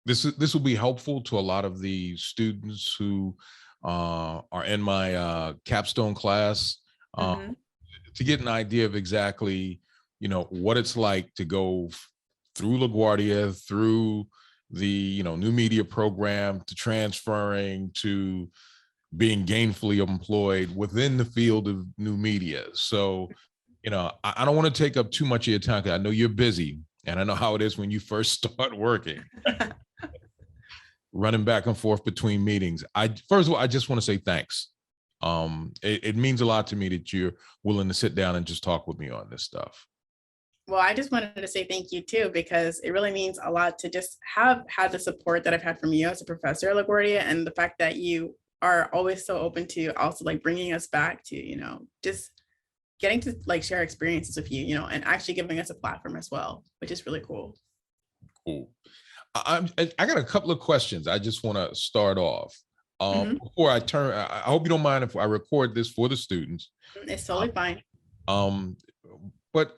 this will be helpful to a lot of the students who are in my capstone class, Mm-hmm. to get an idea of exactly, what it's like to go through LaGuardia, through the, new media program, to transferring to being gainfully employed within the field of new media. So, I don't want to take up too much of your time, because I know you're busy, and I know how it is when you first start working, running back and forth between meetings. First of all, I just want to say thanks. It means a lot to me that you're willing to sit down and just talk with me on this stuff. Well, I just wanted to say thank you too, because it really means a lot to just have had the support that I've had from you as a professor at LaGuardia, and the fact that you are always so open to also like bringing us back to, just getting to like share experiences with you, and actually giving us a platform as well, which is really cool. Cool. I got a couple of questions. I just want to start off. Mhm. Before I turn, I hope you don't mind if I record this for the students. It's totally fine. Um, but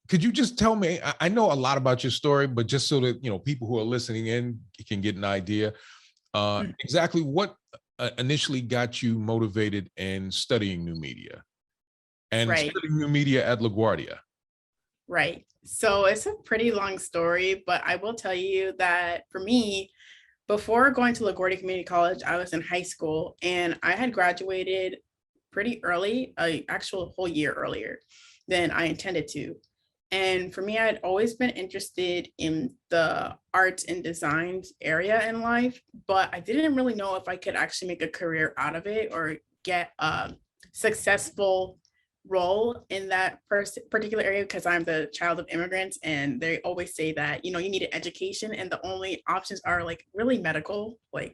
could you just tell me? I know a lot about your story, but just so that people who are listening in can get an idea, Mm. exactly what initially got you motivated in studying new media and Right. studying new media at LaGuardia. Right. So it's a pretty long story, but I will tell you that for me, before going to LaGuardia Community College, I was in high school and I had graduated pretty early, actual whole year earlier than I intended to. And for me, I had always been interested in the arts and designs area in life, but I didn't really know if I could actually make a career out of it or get a successful role in that particular area, because I'm the child of immigrants and they always say that, you need an education and the only options are like really medical. I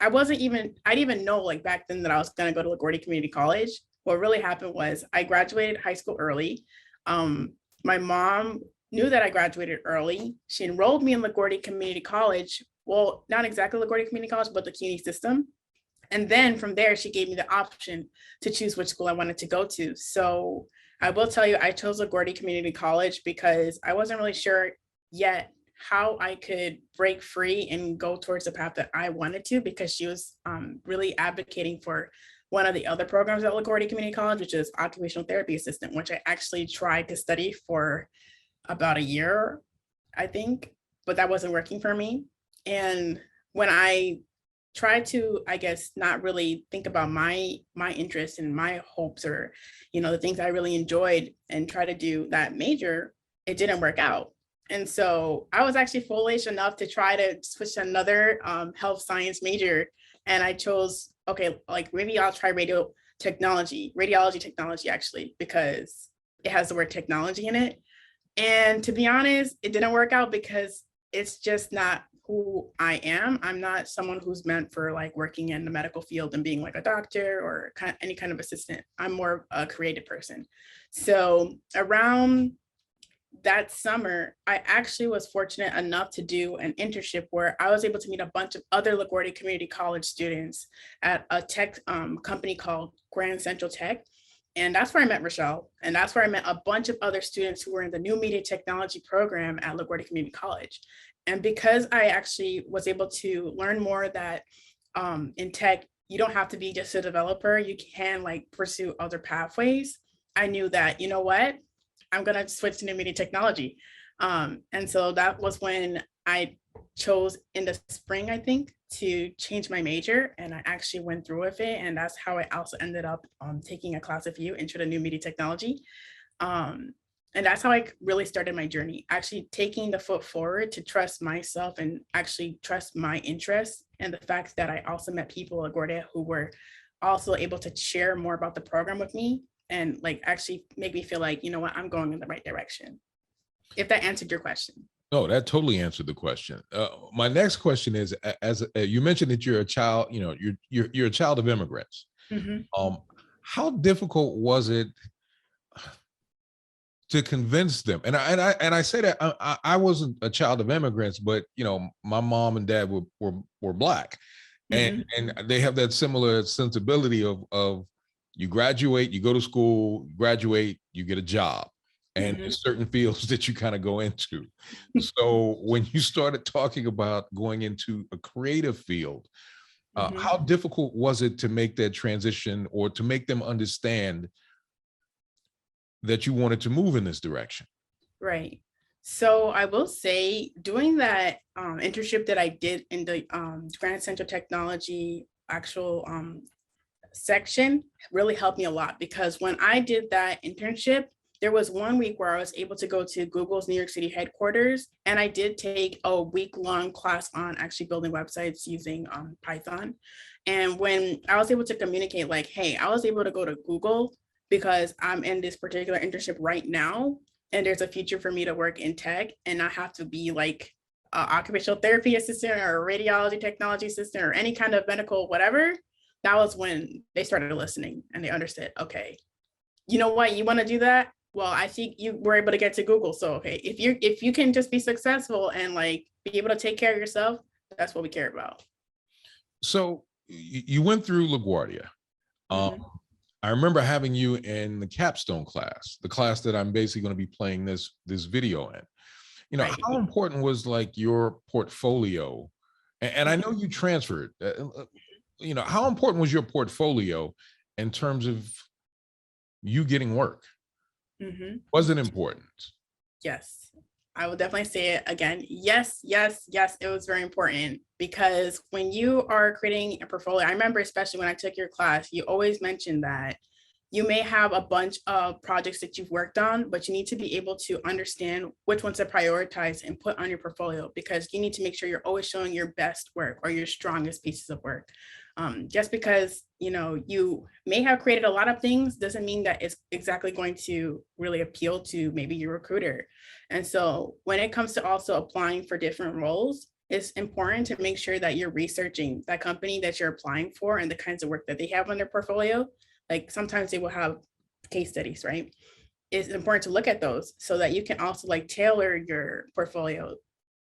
didn't even know like back then that I was going to go to LaGuardia Community College. What really happened was I graduated high school early. My mom knew that I graduated early. She enrolled me in LaGuardia Community College. Well, not exactly LaGuardia Community College, but the CUNY system. And then from there, she gave me the option to choose which school I wanted to go to. So I will tell you, I chose LaGuardia Community College because I wasn't really sure yet how I could break free and go towards the path that I wanted to, because she was really advocating for one of the other programs at LaGuardia Community College, which is occupational therapy assistant, which I actually tried to study for about a year, I think, but that wasn't working for me. And when I tried to, I guess, not really think about my interests and my hopes, or the things I really enjoyed, and try to do that major, it didn't work out. And so I was actually foolish enough to try to switch to another health science major, and I chose, okay, like maybe I'll try radiology technology, actually, because it has the word technology in it. And to be honest, it didn't work out because it's just not who I am. I'm not someone who's meant for like working in the medical field and being like a doctor or any kind of assistant. I'm more a creative person. So around that summer, I actually was fortunate enough to do an internship where I was able to meet a bunch of other LaGuardia Community College students at a tech company called Grand Central Tech. And that's where I met Rochelle. And that's where I met a bunch of other students who were in the new media technology program at LaGuardia Community College. And because I actually was able to learn more that in tech, you don't have to be just a developer, you can like pursue other pathways. I knew that, you know what, I'm going to switch to new media technology. And so that was when I chose in the spring, I think, to change my major. And I actually went through with it. And that's how I also ended up taking a class of you, Intro to New Media Technology. And that's how I really started my journey, actually taking the foot forward to trust myself and actually trust my interests. And the fact that I also met people at LaGuardia who were also able to share more about the program with me and like actually make me feel like, you know what, I'm going in the right direction. If that answered your question. No, that totally answered the question. My next question is, as you mentioned that you're a child, you're a child of immigrants. Mhm. How difficult was it to convince them? And I say that I wasn't a child of immigrants, but my mom and dad were Black, and they have that similar sensibility of you graduate, you go to school, graduate, you get a job. and Mhm. there's certain fields that you kind of go into. So when you started talking about going into a creative field, Mhm. how difficult was it to make that transition or to make them understand that you wanted to move in this direction? Right. So I will say doing that internship that I did in the Grand Central Technology actual section really helped me a lot, because when I did that internship, there was one week where I was able to go to Google's New York City headquarters, and I did take a week-long class on actually building websites using Python. And when I was able to communicate, like, hey, I was able to go to Google because I'm in this particular internship right now, and there's a future for me to work in tech and not have to be like an occupational therapy assistant or a radiology technology assistant or any kind of medical whatever. That was when they started listening and they understood, okay, you know what, you want to do that? Well, I see you were able to get to Google. So okay, if you can just be successful and like be able to take care of yourself, that's what we care about. So you went through LaGuardia. Um, Mhm. I remember having you in the capstone class, the class that I'm basically going to be playing this video in. You know, Right. how important was like your portfolio? And I know Mhm. you transferred. You know, how important was your portfolio in terms of you getting work? Mhm. Was it important? Yes, I will definitely say it again. Yes, yes, yes, it was very important, because when you are creating a portfolio, I remember especially when I took your class, you always mentioned that you may have a bunch of projects that you've worked on, but you need to be able to understand which ones to prioritize and put on your portfolio, because you need to make sure you're always showing your best work or your strongest pieces of work. Just because you may have created a lot of things doesn't mean that it's exactly going to really appeal to maybe your recruiter. And so when it comes to also applying for different roles, it's important to make sure that you're researching that company that you're applying for and the kinds of work that they have on their portfolio. Like sometimes they will have case studies, right? It's important to look at those so that you can also like tailor your portfolio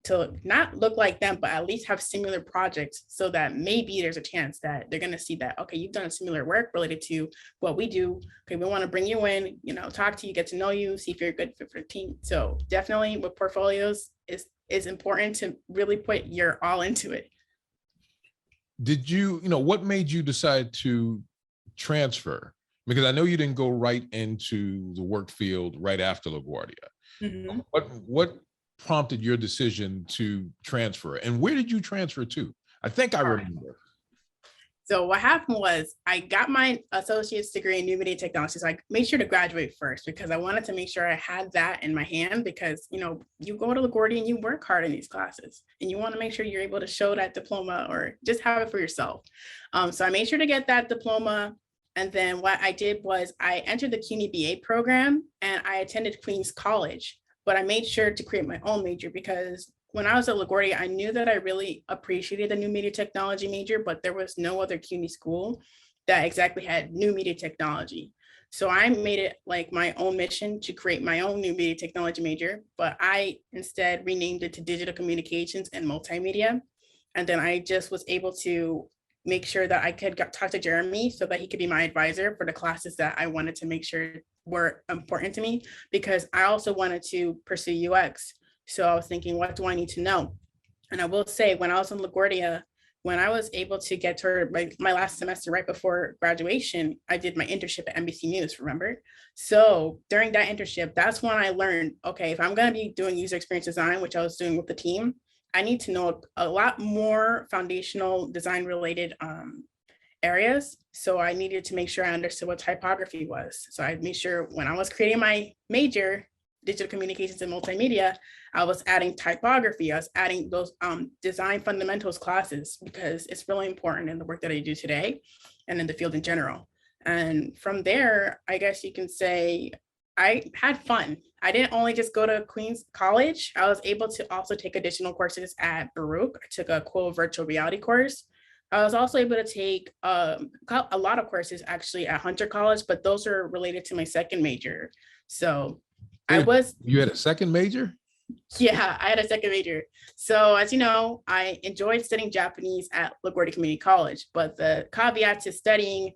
to not look like them, but at least have similar projects, so that maybe there's a chance that they're going to see that, okay, you've done similar work related to what we do. Okay, we want to bring you in, talk to you, get to know you, see if you're a good fit for the team. So definitely with portfolios is important to really put your all into it. Did what made you decide to transfer? Because I know you didn't go right into the work field right after LaGuardia. Mhm. What prompted your decision to transfer? And where did you transfer to? I think I remember. So what happened was I got my associate's degree in new media technology. So I made sure to graduate first because I wanted to make sure I had that in my hand, because, you go to LaGuardia and you work hard in these classes and you want to make sure you're able to show that diploma or just have it for yourself. So I made sure to get that diploma. And then what I did was I entered the CUNY BA program and I attended Queens College, but I made sure to create my own major, because when I was at LaGuardia, I knew that I really appreciated the new media technology major, but there was no other CUNY school that exactly had new media technology. So I made it like my own mission to create my own new media technology major, but I instead renamed it to digital communications and multimedia. And then I just was able to make sure that I could talk to Jeremy so that he could be my advisor for the classes that I wanted to make sure were important to me, because I also wanted to pursue UX. So I was thinking, what do I need to know? And I will say, when I was in LaGuardia, when I was able to get to my last semester right before graduation, I did my internship at NBC News, remember? So during that internship, that's when I learned, okay, if I'm going to be doing user experience design, which I was doing with the team, I need to know a lot more foundational design related areas. So I needed to make sure I understood what typography was. So I made sure when I was creating my major, digital communications and multimedia, I was adding typography. I was adding those design fundamentals classes, because it's really important in the work that I do today and in the field in general. And from there, I guess you can say I had fun. I didn't only just go to Queens College. I was able to also take additional courses at Baruch. I took a cool virtual reality course. I was also able to take a lot of courses actually at Hunter College, but those are related to my second major. So I was, You had a second major? yeah, I had a second major. So as you know, I enjoyed studying Japanese at LaGuardia Community College, but the caveat to studying,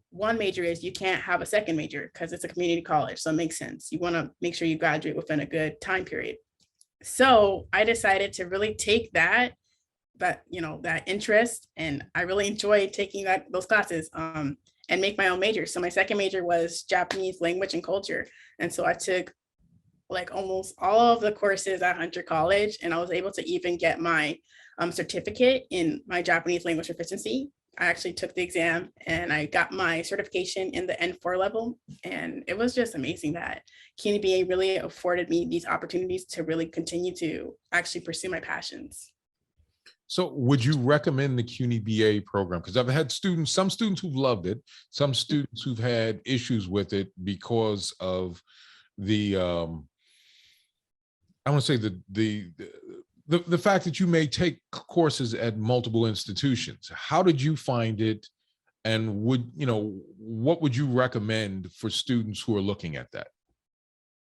one major is you can't have a second major because it's a community college. So it makes sense. You want to make sure you graduate within a good time period. So I decided to really take that interest, and I really enjoyed taking those classes, and make my own major. So my second major was Japanese language and culture. And so I took like almost all of the courses at Hunter College, and I was able to even get my certificate in my Japanese language proficiency. I actually took the exam and I got my certification in the N4 level. And it was just amazing that CUNY BA really afforded me these opportunities to really continue to actually pursue my passions. So would you recommend the CUNY BA program? Because I've had some students who've loved it, some students who've had issues with it because of the, I want to say the fact that you may take courses at multiple institutions. How did you find it? And what would you recommend for students who are looking at that?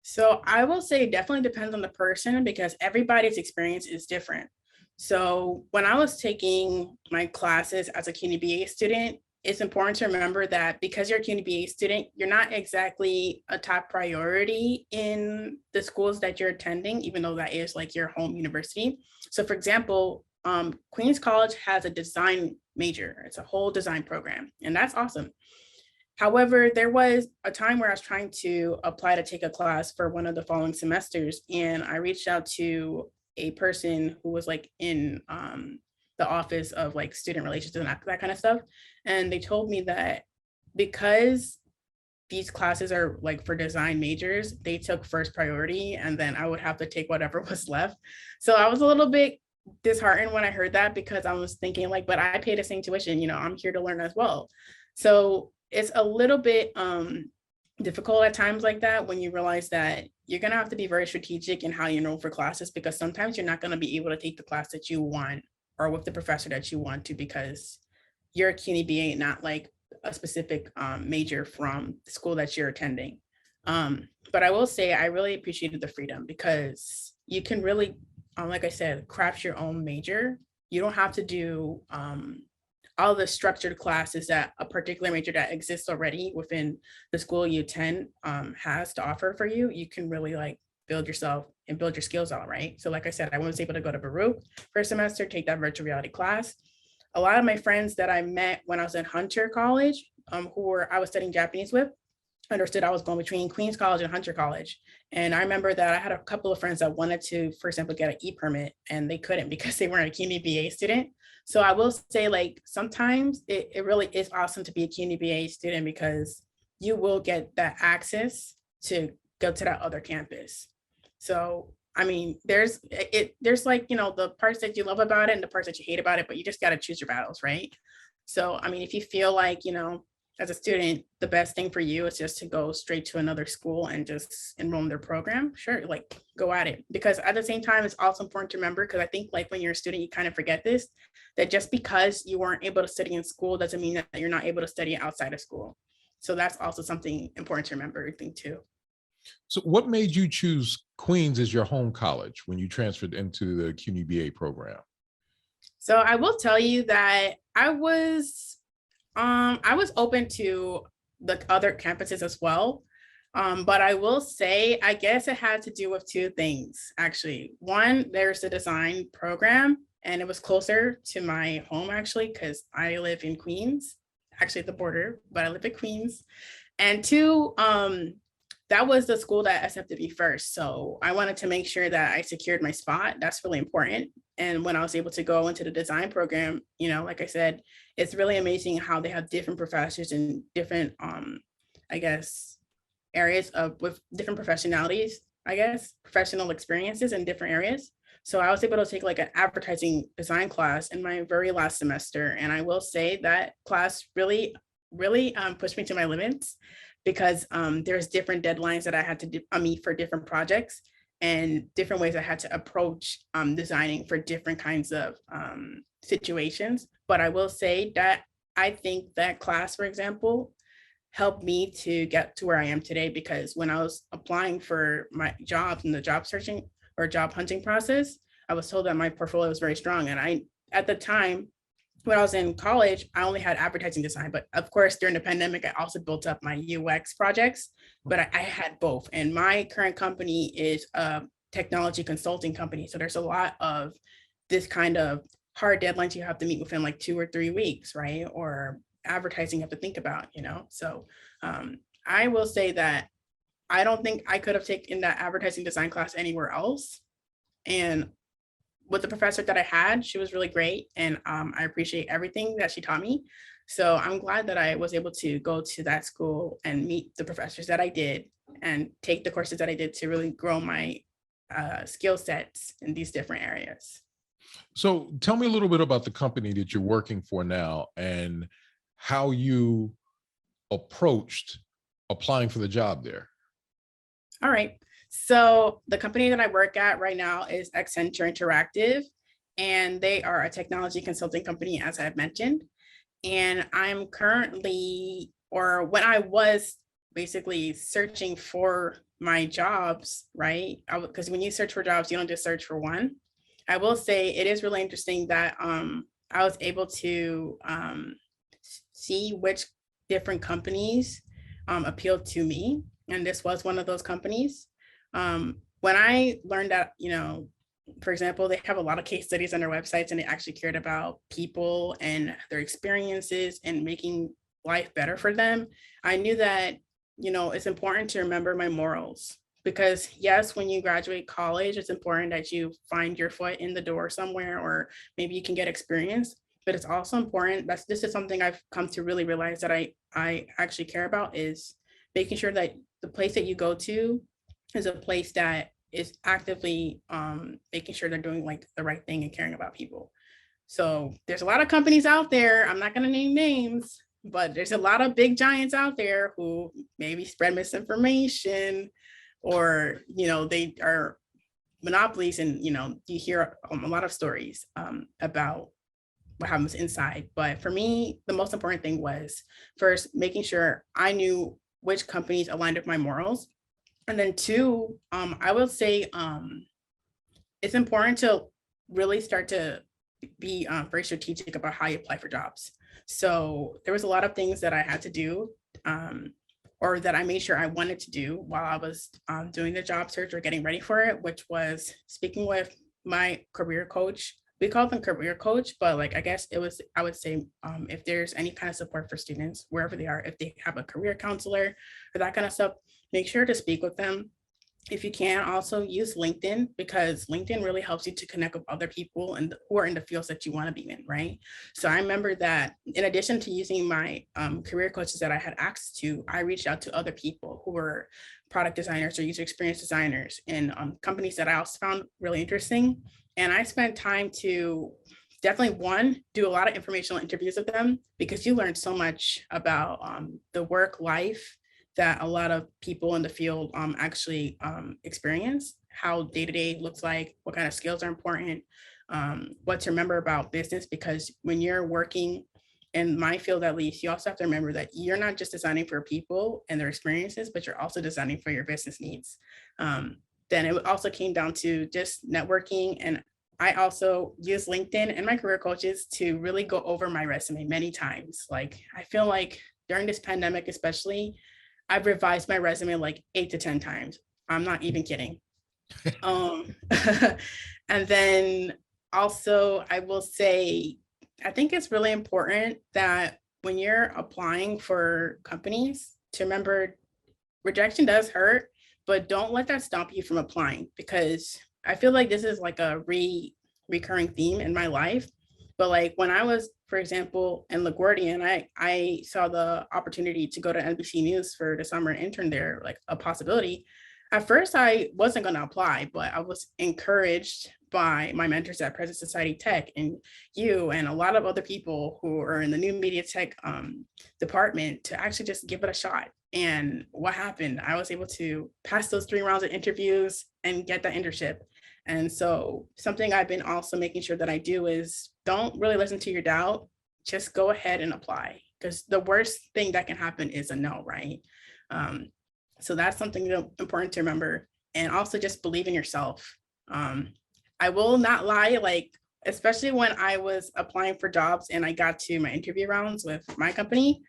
So I will say it definitely depends on the person because everybody's experience is different. So when I was taking my classes as a CUNY BA student, it's important to remember that because you're a CUNY BA student, you're not exactly a top priority in the schools that you're attending, even though that is like your home university. So for example, Queens College has a design major. It's a whole design program, and that's awesome. However, there was a time where I was trying to apply to take a class for one of the following semesters, and I reached out to a person who was like in the office of like student relations and that kind of stuff. And they told me that because these classes are like for design majors, they took first priority and then I would have to take whatever was left. So I was a little bit disheartened when I heard that because I was thinking like, but I pay the same tuition, I'm here to learn as well. So it's a little bit difficult at times like that when you realize that you're going to have to be very strategic in how you enroll for classes, because sometimes you're not going to be able to take the class that you want or with the professor that you want to because you're a CUNY BA, not like a specific major from the school that you're attending. But I will say I really appreciated the freedom because you can really, like I said, craft your own major. You don't have to do all the structured classes that a particular major that exists already within the school you attend has to offer for you. You can really like build yourself and build your skills out, right? So like I said, I was able to go to Baruch for a semester, take that virtual reality class. A lot of my friends that I met when I was at Hunter College, I was studying Japanese with, understood I was going between Queens College and Hunter College. And I remember that I had a couple of friends that wanted to, for example, get an e-permit and they couldn't because they weren't a CUNY BA student. So I will say like, sometimes it really is awesome to be a CUNY BA student because you will get that access to go to that other campus. So, I mean, there's like, the parts that you love about it and the parts that you hate about it, but you just got to choose your battles, right? So, I mean, if you feel like, as a student, the best thing for you is just to go straight to another school and just enroll in their program, sure, like go at it. Because at the same time, it's also important to remember, because I think like when you're a student, you kind of forget this, that just because you weren't able to study in school doesn't mean that you're not able to study outside of school. So that's also something important to remember, I think, too. So what made you choose Queens as your home college when you transferred into the CUNY BA program? So I will tell you that I was open to the other campuses as well. But I will say, I guess it had to do with two things, actually. One, there's the design program, and it was closer to my home, actually, because I live in Queens, actually at the border, but I live in Queens. And two, that was the school that accepted me first. So I wanted to make sure that I secured my spot. That's really important. And when I was able to go into the design program, like I said, it's really amazing how they have different professors and different, I guess, areas with different professionalities, professional experiences in different areas. So I was able to take like an advertising design class in my very last semester. And I will say that class really, really pushed me to my limits, because there's different deadlines that I had to meet for different projects and different ways I had to approach designing for different kinds of situations. But I will say that I think that class, for example, helped me to get to where I am today, because when I was applying for my jobs in the job searching or job hunting process, I was told that my portfolio was very strong. And at the time, when I was in college, I only had advertising design, but of course, during the pandemic, I also built up my UX projects, but I had both. And my current company is a technology consulting company. So there's a lot of this kind of hard deadlines you have to meet within like 2 or 3 weeks, right? Or advertising you have to think about, you know? So I will say that I don't think I could have taken that advertising design class anywhere else. And with the professor that I had, she was really great. And I appreciate everything that she taught me. So I'm glad that I was able to go to that school and meet the professors that I did and take the courses that I did to really grow my skill sets in these different areas. So tell me a little bit about the company that you're working for now and how you approached applying for the job there. All right. So the company that I work at right now is Accenture Interactive, and they are a technology consulting company, as I've mentioned. And I'm currently, or when I was basically searching for my jobs, right? Because when you search for jobs, you don't just search for one. I will say it is really interesting that I was able to see which different companies appealed to me. And this was one of those companies. When I learned that, you know, for example, they have a lot of case studies on their websites and they actually cared about people and their experiences and making life better for them. I knew that, you know, it's important to remember my morals because yes, when you graduate college, it's important that you find your foot in the door somewhere, or maybe you can get experience, but it's also important that this is something I've come to really realize that I actually care about is making sure that the place that you go to is a place that is actively making sure they're doing like the right thing and caring about people. So there's a lot of companies out there. I'm not going to name names, but there's a lot of big giants out there who maybe spread misinformation, or you know they are monopolies, and you know you hear a lot of stories about what happens inside. But for me, the most important thing was first making sure I knew which companies aligned with my morals. And then two, I will say it's important to really start to be very strategic about how you apply for jobs. So there was a lot of things that I had to do, or that I made sure I wanted to do while I was doing the job search or getting ready for it, which was speaking with my career coach. We call them career coach, but like I guess it was, I would say if there's any kind of support for students, wherever they are, if they have a career counselor or that kind of stuff, make sure to speak with them. If you can, also use LinkedIn, because LinkedIn really helps you to connect with other people and who are in the fields that you want to be in, right? So I remember that in addition to using my career coaches that I had access to, I reached out to other people who were product designers or user experience designers in companies that I also found really interesting. And I spent time to definitely, one, do a lot of informational interviews with them, because you learn so much about the work life that a lot of people in the field actually experience, how day-to-day looks like, what kind of skills are important, what to remember about business, because when you're working in my field, at least, you also have to remember that you're not just designing for people and their experiences, but you're also designing for your business needs. Then it also came down to just networking. And I also use LinkedIn and my career coaches to really go over my resume many times. Like, I feel like during this pandemic, especially, I've revised my resume like 8 to 10 times. I'm not even kidding. And then also, I will say, I think it's really important that when you're applying for companies, to remember rejection does hurt, but don't let that stop you from applying, because I feel like this is like a recurring theme in my life. But like when I was, for example, in LaGuardia, and I saw the opportunity to go to NBC News for the summer and intern there, like a possibility. At first, I wasn't going to apply, but I was encouraged by my mentors at Present Society Tech and you and a lot of other people who are in the new media tech department to actually just give it a shot. And what happened? I was able to pass those 3 rounds of interviews and get that internship. And so something I've been also making sure that I do is don't really listen to your doubt. Just go ahead and apply, because the worst thing that can happen is a no, right? So that's something important to remember. And also just believe in yourself. I will not lie, like especially when I was applying for jobs and I got to my interview rounds with my company,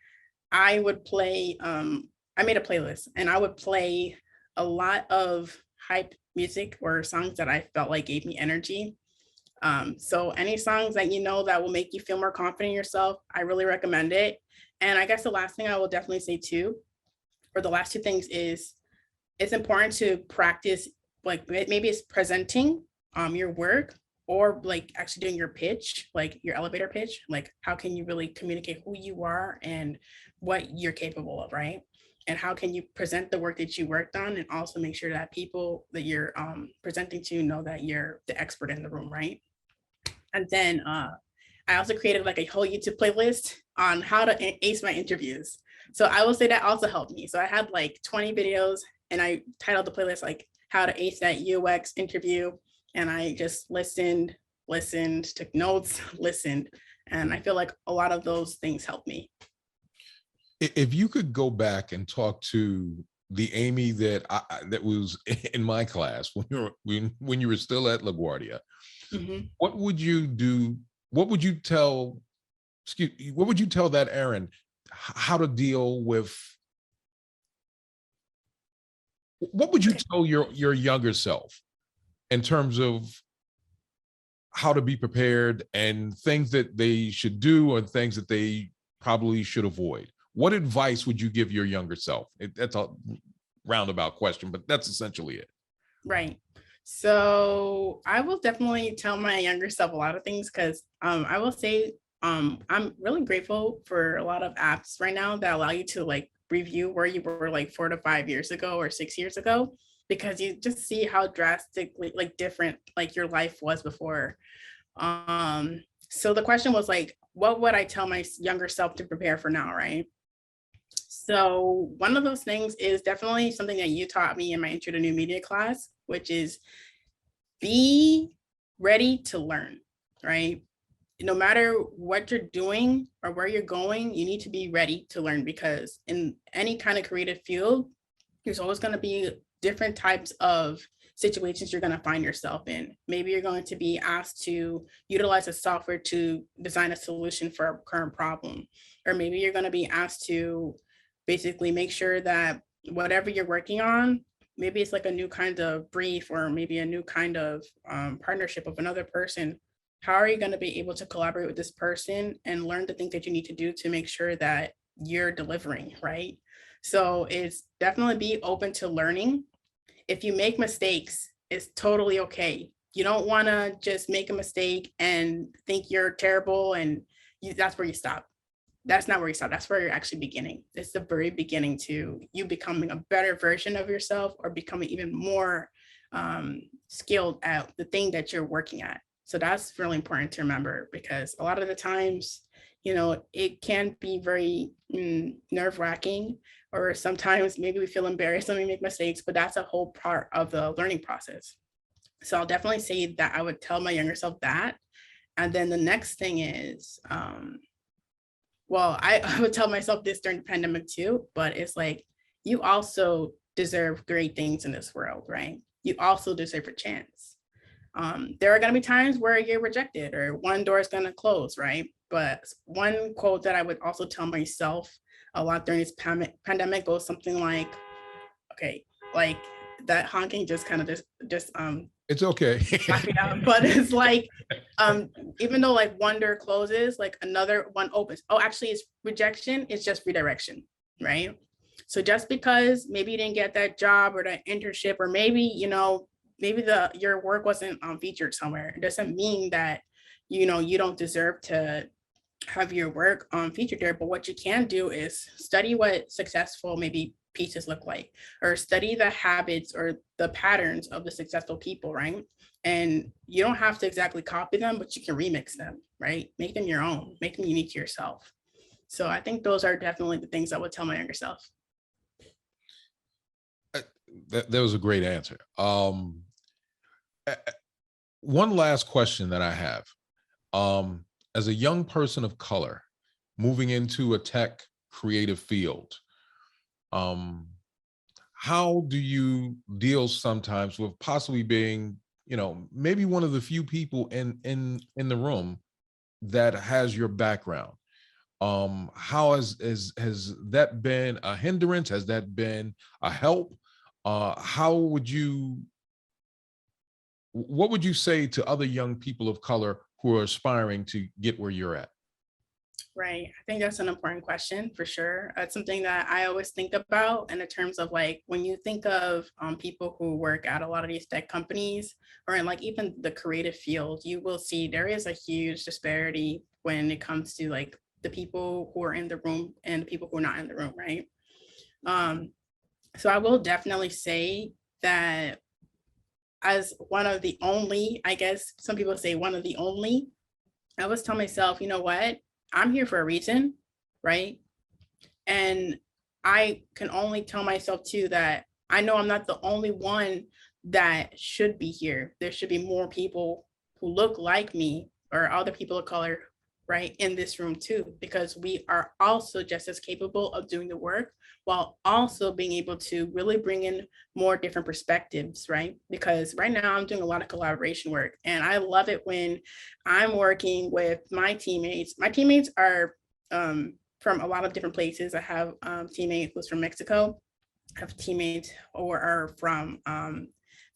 I would play, I made a playlist and I would play a lot of hype music or songs that I felt like gave me energy. So any songs that you know that will make you feel more confident in yourself, I really recommend it. And I guess the last thing I will definitely say too, or the last two things is it's important to practice, like maybe it's presenting your work or like actually doing your pitch, like your elevator pitch, like how can you really communicate who you are and what you're capable of, right? And how can you present the work that you worked on and also make sure that people that you're presenting to know that you're the expert in the room, right? And then I also created like a whole YouTube playlist on how to ace my interviews. So I will say that also helped me. So I had like 20 videos and I titled the playlist like how to ace that UX interview. And I just listened, took notes, listened. And I feel like a lot of those things helped me. If you could go back and talk to the Amy that that was in my class when you were still at LaGuardia, what would you do? What would you tell? What would you tell that Arin how to deal with? What would you tell your younger self in terms of how to be prepared and things that they should do and things that they probably should avoid? What advice would you give your younger self? That's a roundabout question, but that's essentially it. Right. So I will definitely tell my younger self a lot of things because I will say I'm really grateful for a lot of apps right now that allow you to like review where you were like 4 to 5 years ago or 6 years ago, because you just see how drastically like different like your life was before. So the question was like, what would I tell my younger self to prepare for now, right? So one of those things is definitely something that you taught me in my intro to new media class, which is be ready to learn, right? No matter what you're doing or where you're going, you need to be ready to learn, because in any kind of creative field, there's always going to be different types of situations you're going to find yourself in. Maybe you're going to be asked to utilize a software to design a solution for a current problem, or maybe you're going to be asked to basically make sure that whatever you're working on, maybe it's like a new kind of brief or maybe a new kind of partnership of another person. How are you going to be able to collaborate with this person and learn the things that you need to do to make sure that you're delivering, right? So it's definitely be open to learning. If you make mistakes, it's totally okay. You don't want to just make a mistake and think you're terrible and that's where you stop. That's not where you stop. That's where you're actually beginning. It's the very beginning to you becoming a better version of yourself or becoming even more skilled at the thing that you're working at. So that's really important to remember, because a lot of the times, you know, it can be very nerve-wracking, or sometimes maybe we feel embarrassed when we make mistakes, but that's a whole part of the learning process. So I'll definitely say that I would tell my younger self that. And then the next thing is, well, I would tell myself this during the pandemic too, but it's like, you also deserve great things in this world, right? You also deserve a chance. There are going to be times where you're rejected or one door is going to close, right? But one quote that I would also tell myself a lot during this pandemic goes something like, okay, like that honking just kind of just it's okay. But it's like, even though like one door closes, like another one opens. Oh, actually it's rejection, it's just redirection, right? So just because maybe you didn't get that job or that internship, or maybe, you know, maybe your work wasn't featured somewhere, it doesn't mean that, you know, you don't deserve to have your work featured there. But what you can do is study what successful maybe pieces look like, or study the habits or the patterns of the successful people, right? And you don't have to exactly copy them, but you can remix them, right? Make them your own, make them unique to yourself. So I think those are definitely the things I would tell my younger self. That was a great answer. One last question that I have. As a young person of color moving into a tech creative field, how do you deal sometimes with possibly being maybe one of the few people in the room that has your background. How has that been a hindrance? Has that been a help? What would you say to other young people of color who are aspiring to get where you're at? Right. I think that's an important question for sure. It's something that I always think about in the terms of like when you think of people who work at a lot of these tech companies or in like even the creative field, you will see there is a huge disparity when it comes to like the people who are in the room and the people who are not in the room, right? Um, so I will definitely say that as one of the only, I guess some people say one of the only, I always tell myself, you know what? I'm here for a reason, right? And I can only tell myself too that I know I'm not the only one that should be here. There should be more people who look like me or other people of color, right, in this room too, because we are also just as capable of doing the work while also being able to really bring in more different perspectives, right? Because right now I'm doing a lot of collaboration work and I love it when I'm working with my teammates. My teammates are from a lot of different places. I have teammates who's from Mexico. I have teammates who are from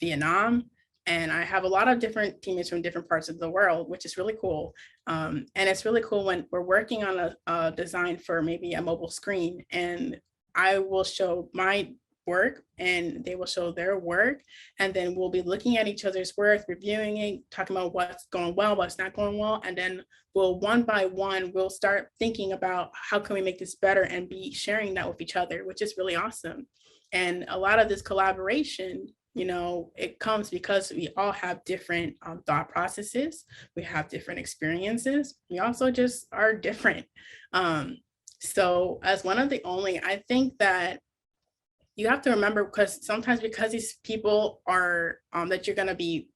Vietnam. And I have a lot of different teammates from different parts of the world, which is really cool. And it's really cool when we're working on a design for maybe a mobile screen and I will show my work and they will show their work. And then we'll be looking at each other's work, reviewing it, talking about what's going well, what's not going well. And then we'll one by one, we'll start thinking about how can we make this better and be sharing that with each other, which is really awesome. And a lot of this collaboration, it comes because we all have different thought processes. We have different experiences. We also just are different. So as one of the only, I think that you have to remember because sometimes because these people are that you're going to be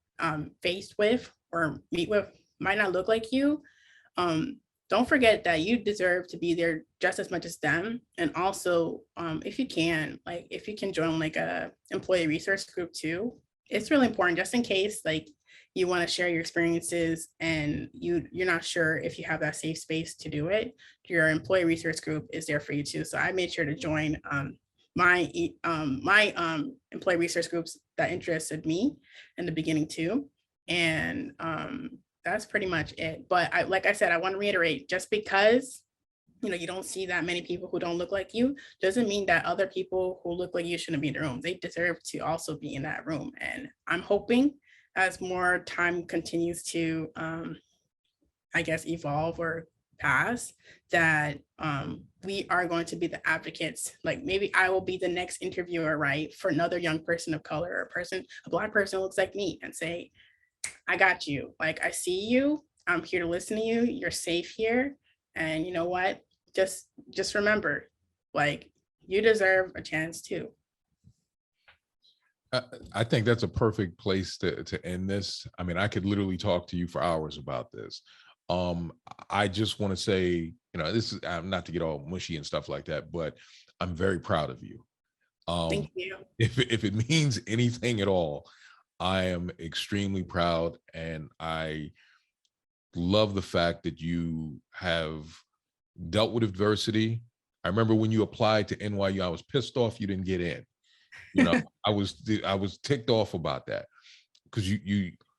faced with or meet with might not look like you. Don't forget that you deserve to be there just as much as them. And also, if you can join like a employee resource group too, it's really important just in case like you want to share your experiences and you're not sure if you have that safe space to do it. Your employee resource group is there for you too. So I made sure to join my employee resource groups that interested me in the beginning too. And that's pretty much it. But like I said, I want to reiterate, just because you don't see that many people who don't look like you doesn't mean that other people who look like you shouldn't be in the room. They deserve to also be in that room. And I'm hoping as more time continues to I guess evolve or pass, that we are going to be the advocates. Like maybe I will be the next interviewer, right, for another young person of color or a Black person who looks like me and say, I got you. Like, I see you. I'm here to listen to you. You're safe here. And you know what? Just remember, like, you deserve a chance too. I think that's a perfect place to end this. I mean, I could literally talk to you for hours about this. I just want to say, this is not to get all mushy and stuff like that, but I'm very proud of you. Thank you. If it means anything at all, I am extremely proud, and I love the fact that you have dealt with adversity. I remember when you applied to NYU, I was pissed off you didn't get in. I was ticked off about that because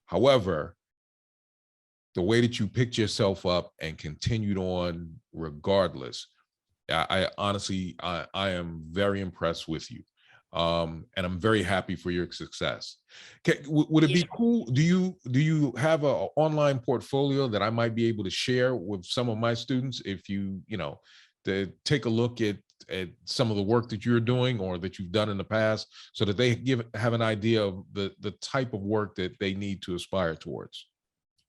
however, the way that you picked yourself up and continued on regardless, I honestly, I am very impressed with you. And I'm very happy for your success. Would it be cool? Do you have an online portfolio that I might be able to share with some of my students if to take a look at some of the work that you're doing or that you've done in the past so that they have an idea of the type of work that they need to aspire towards?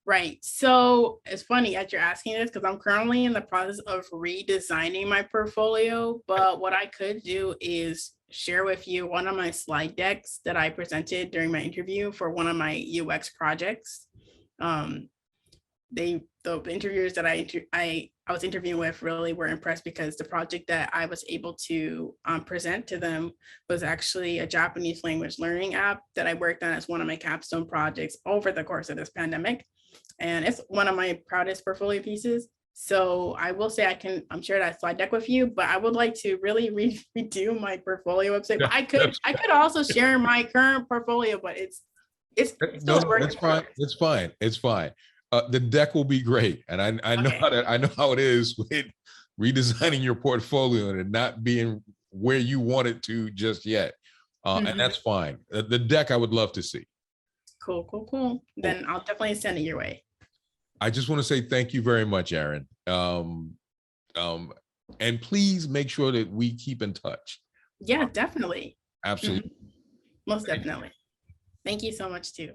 Right. So it's funny that you're asking this because I'm currently in the process of redesigning my portfolio. But what I could do is share with you one of my slide decks that I presented during my interview for one of my UX projects. The interviewers that I I was interviewing with really were impressed because the project that I was able to present to them was actually a Japanese language learning app that I worked on as one of my capstone projects over the course of this pandemic. And it's one of my proudest portfolio pieces. So I will say I'm share that slide deck with you, but I would like to really redo my portfolio website. But I could also share my current portfolio, but it's No, still a work in it's fine. progress. It's fine. It's fine. The deck will be great, and I know Okay. I know how it is with redesigning your portfolio and it not being where you want it to just yet, and Mhm. that's fine. The deck I would love to see. Cool. Then I'll definitely send it your way. I just want to say thank you very much, Arin. And please make sure that we keep in touch. Yeah, definitely. Absolutely. Mhm. Most definitely. Thank you so much too.